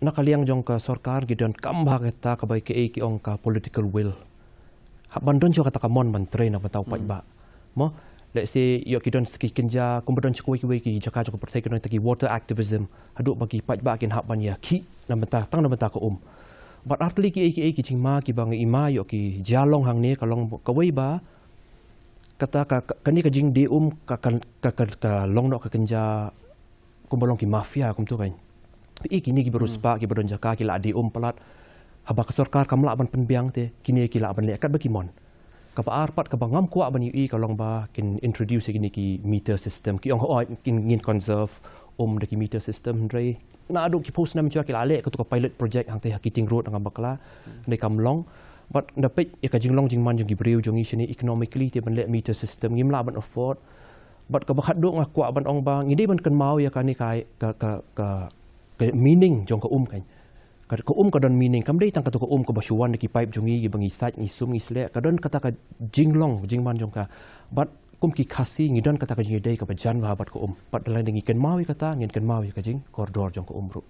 nakaliang jong ka sarkar gidan kambha kita kabay ki ong ka political will. Bandon jo kata ka mon menteri na batau pai ba. Mo let's say yo kidon ski kenja kumbadon chkoi ki jaka jok PYRTHEI kidon taki water activism haduk bagi pai ba kin hak ban ya ki na bata tang na bata ko but artli ki chingma ki bang ima yo ki jalong hang ne kalong kawai ba kata ka kani ka jing di ka long no ka kenja kumbalong ki mafia kum tu kan kini ki beruspa ki badon jaka ki la di pelat haba ka sarkar kamla ban penbiang te kini ki la ban le kat bagi mon kapa arpat kapa ngam kuat ban ui kalong ba kin introduce kini ki meter system ki ong hoi kin ngin conserve de ki meter system ndrei na adu ki post nam chua ki lale ka tu ka pilot project hang te hakiting road ngam bakla de kamlong but dapat ya ka jinglong jingman jong gibriu jong isini economically te ban le meter system ngim la ban afford but ka bakhat do nga kuat ban ong ba ngidi ban kan mau ya ka ni kai ka meaning jong ka kan ka kadon meaning kam dei tang ka to ka ka basuan ki pipe jongi gi bangi site ni sum isle kadon kata ka jinglong jingman jong ka but ki khasi ngidon kata ka jingi dei ka bajan wa bat ka pat dalan ngi ken mawi kata ngin ken mawi ka jing koridor jong ka ru